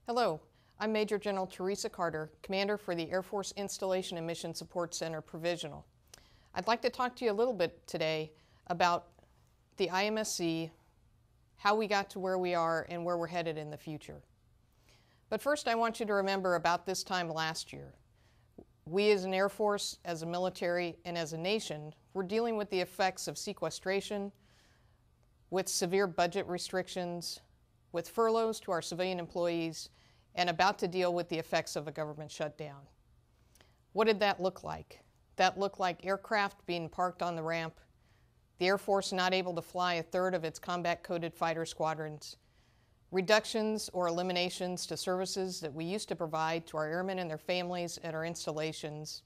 Hello, I'm Major General Theresa Carter, Commander for the Air Force Installation and Mission Support Center, Provisional. I'd like to talk to you a little bit today about the AFIMSC, how we got to where we are, and where we're headed in the future. But first, I want you to remember about this time last year. We as an Air Force, as a military, and as a nation, were dealing with the effects of sequestration, with severe budget restrictions, with furloughs to our civilian employees, and about to deal with the effects of a government shutdown. What did that look like? That looked like aircraft being parked on the ramp, the Air Force not able to fly a third of its combat-coded fighter squadrons, reductions or eliminations to services that we used to provide to our airmen and their families at our installations,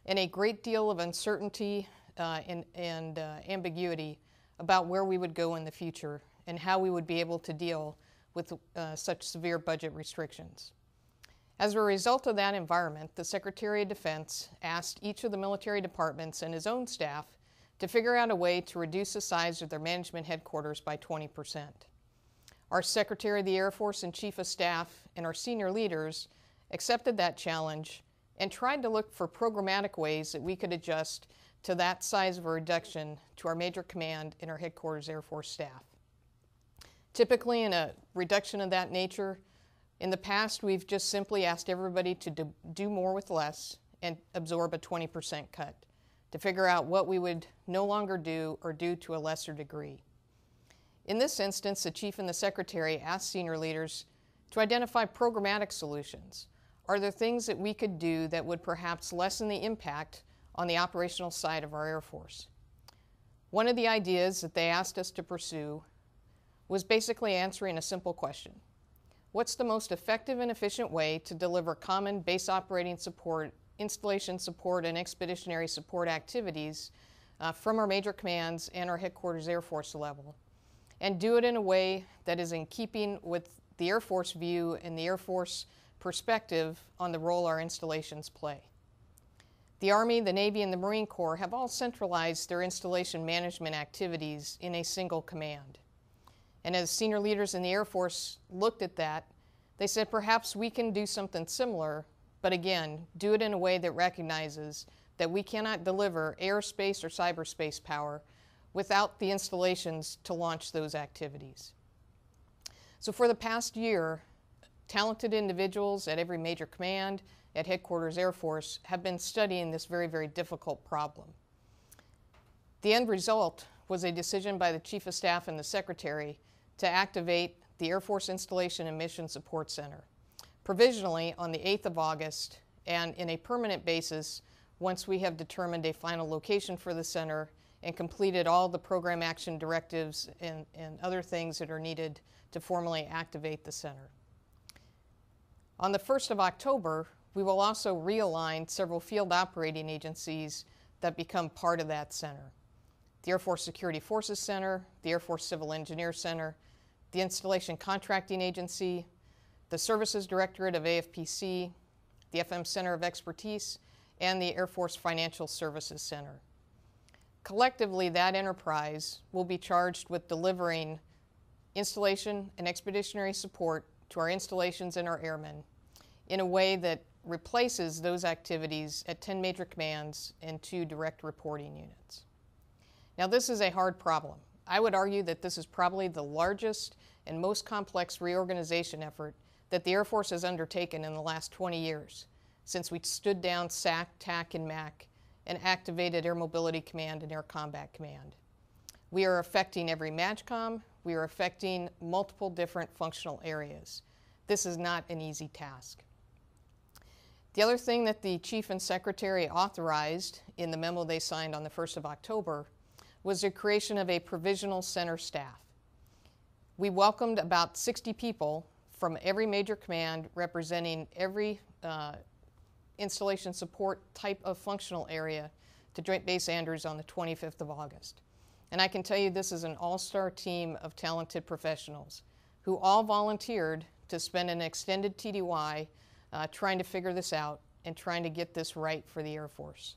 and a great deal of uncertainty and ambiguity about where we would go in the future and how we would be able to deal with such severe budget restrictions. As a result of that environment, the Secretary of Defense asked each of the military departments and his own staff to figure out a way to reduce the size of their management headquarters by 20%. Our Secretary of the Air Force and Chief of Staff and our senior leaders accepted that challenge and tried to look for programmatic ways that we could adjust to that size of a reduction to our Major Command and our Headquarters Air Force staff. Typically, in a reduction of that nature, in the past, we've just simply asked everybody to do more with less and absorb a 20% cut, to figure out what we would no longer do or do to a lesser degree. In this instance, the Chief and the Secretary asked senior leaders to identify programmatic solutions. Are there things that we could do that would perhaps lessen the impact on the operational side of our Air Force? One of the ideas that they asked us to pursue was basically answering a simple question. What's the most effective and efficient way to deliver common base operating support, installation support, and expeditionary support activities from our major commands and our Headquarters Air Force level, and do it in a way that is in keeping with the Air Force view and the Air Force perspective on the role our installations play? The Army, the Navy, and the Marine Corps have all centralized their installation management activities in a single command. And as senior leaders in the Air Force looked at that, they said perhaps we can do something similar, but again, do it in a way that recognizes that we cannot deliver airspace or cyberspace power without the installations to launch those activities. So for the past year, talented individuals at every major command, at Headquarters Air Force, have been studying this very, very difficult problem. The end result was a decision by the Chief of Staff and the Secretary to activate the Air Force Installation and Mission Support Center, provisionally on the 8th of August, and in a permanent basis once we have determined a final location for the center and completed all the program action directives and other things that are needed to formally activate the center. On the 1st of October, we will also realign several field operating agencies that become part of that center. The Air Force Security Forces Center, the Air Force Civil Engineer Center, the Installation Contracting Agency, the Services Directorate of AFPC, the FM Center of Expertise, and the Air Force Financial Services Center. Collectively, that enterprise will be charged with delivering installation and expeditionary support to our installations and our airmen in a way that replaces those activities at 10 major commands and 2 direct reporting units. Now, this is a hard problem. I would argue that this is probably the largest and most complex reorganization effort that the Air Force has undertaken in the last 20 years, since we stood down SAC, TAC, and MAC and activated Air Mobility Command and Air Combat Command. We are affecting every MAJCOM. We are affecting multiple different functional areas. This is not an easy task. The other thing that the Chief and Secretary authorized in the memo they signed on the 1st of October was the creation of a provisional center staff. We welcomed about 60 people from every major command representing every installation support type of functional area to Joint Base Andrews on the 25th of August. And I can tell you this is an all-star team of talented professionals who all volunteered to spend an extended TDY trying to figure this out and trying to get this right for the Air Force.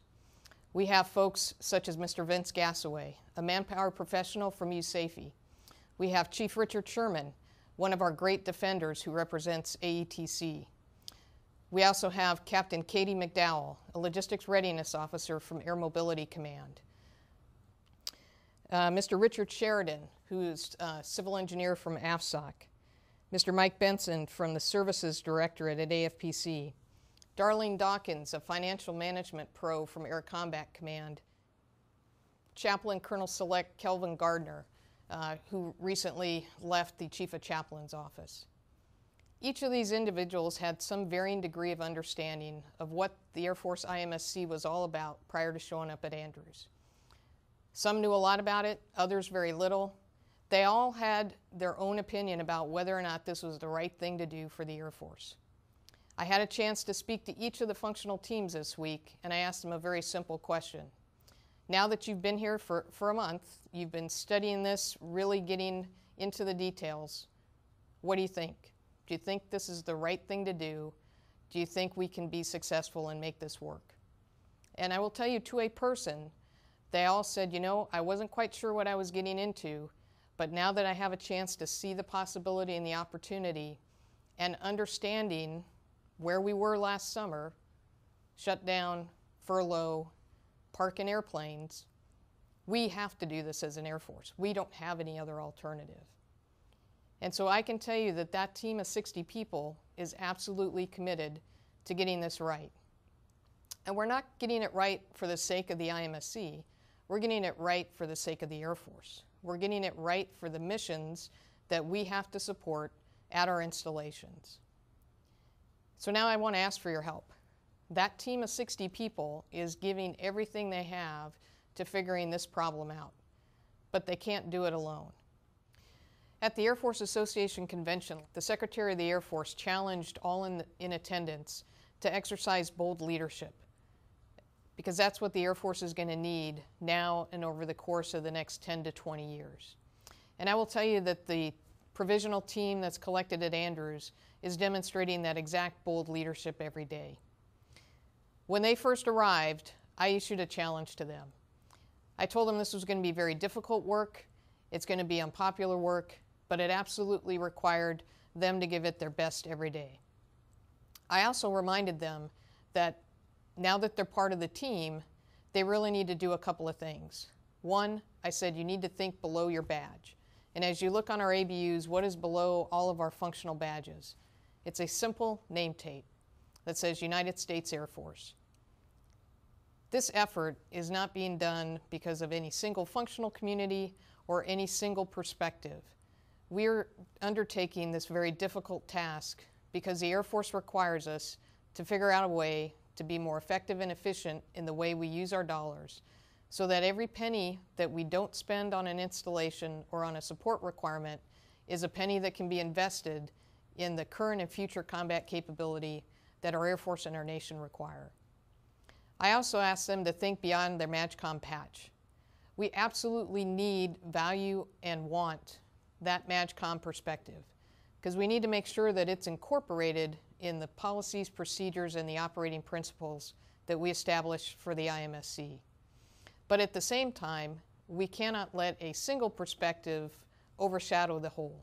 We have folks such as Mr. Vince Gassaway, a manpower professional from USAFE. We have Chief Richard Sherman, one of our great defenders who represents AETC. We also have Captain Katie McDowell, a Logistics Readiness Officer from Air Mobility Command. Mr. Richard Sheridan, who is Civil Engineer from AFSOC. Mr. Mike Benson from the Services Directorate at AFPC. Darlene Dawkins, a Financial Management Pro from Air Combat Command. Chaplain Colonel Select Kelvin Gardner, who recently left the Chief of Chaplain's office. Each of these individuals had some varying degree of understanding of what the Air Force IMSC was all about prior to showing up at Andrews. Some knew a lot about it, others very little. They all had their own opinion about whether or not this was the right thing to do for the Air Force. I had a chance to speak to each of the functional teams this week, and I asked them a very simple question. Now that you've been here for a month, you've been studying this, really getting into the details, what do you think? Do you think this is the right thing to do? Do you think we can be successful and make this work? And I will tell you, to a person, they all said, you know, I wasn't quite sure what I was getting into, but now that I have a chance to see the possibility and the opportunity and understanding where we were last summer, shut down, furlough, parking airplanes, we have to do this as an Air Force. We don't have any other alternative. And so I can tell you that that team of 60 people is absolutely committed to getting this right. And we're not getting it right for the sake of the IMSC. We're getting it right for the sake of the Air Force. We're getting it right for the missions that we have to support at our installations. So now I want to ask for your help. That team of 60 people is giving everything they have to figuring this problem out, but they can't do it alone. At the Air Force Association Convention, the Secretary of the Air Force challenged all in attendance to exercise bold leadership, because that's what the Air Force is going to need now and over the course of the next 10 to 20 years. And I will tell you that the provisional team that's collected at Andrews is demonstrating that exact bold leadership every day. When they first arrived, I issued a challenge to them. I told them this was going to be very difficult work, it's going to be unpopular work, but it absolutely required them to give it their best every day. I also reminded them that now that they're part of the team, they really need to do a couple of things. One, I said you need to think below your badge. And as you look on our ABUs, what is below all of our functional badges? It's a simple name tape that says United States Air Force. This effort is not being done because of any single functional community or any single perspective. We're undertaking this very difficult task because the Air Force requires us to figure out a way to be more effective and efficient in the way we use our dollars, so that every penny that we don't spend on an installation or on a support requirement is a penny that can be invested in the current and future combat capability that our Air Force and our nation require. I also asked them to think beyond their MAJCOM patch. We absolutely need, value, and want that MAJCOM perspective, because we need to make sure that it's incorporated in the policies, procedures, and the operating principles that we establish for the IMSC. But at the same time, we cannot let a single perspective overshadow the whole.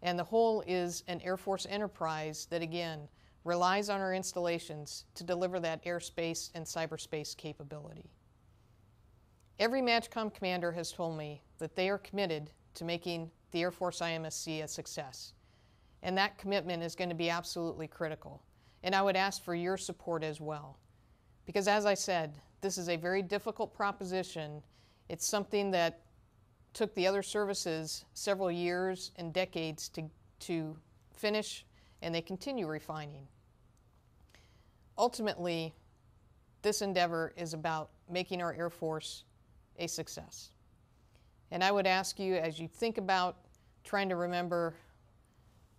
And the whole is an Air Force enterprise that, again, relies on our installations to deliver that airspace and cyberspace capability. Every MAJCOM commander has told me that they are committed to making the Air Force IMSC a success. And that commitment is going to be absolutely critical. And I would ask for your support as well. Because as I said, this is a very difficult proposition. It's something that took the other services several years and decades to finish, and they continue refining. Ultimately, this endeavor is about making our Air Force a success. And I would ask you, as you think about trying to remember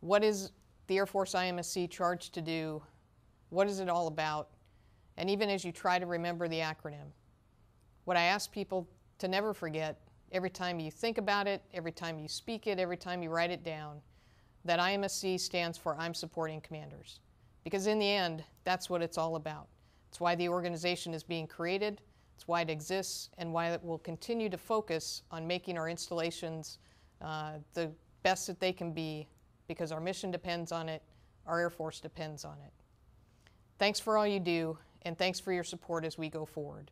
what is the Air Force IMSC charged to do, what is it all about, and even as you try to remember the acronym, what I ask people to never forget, every time you think about it, every time you speak it, every time you write it down, that IMSC stands for I'm Supporting Commanders. Because in the end, that's what it's all about. It's why the organization is being created, it's why it exists, and why it will continue to focus on making our installations the best that they can be because our mission depends on it, our Air Force depends on it. Thanks for all you do, and thanks for your support as we go forward.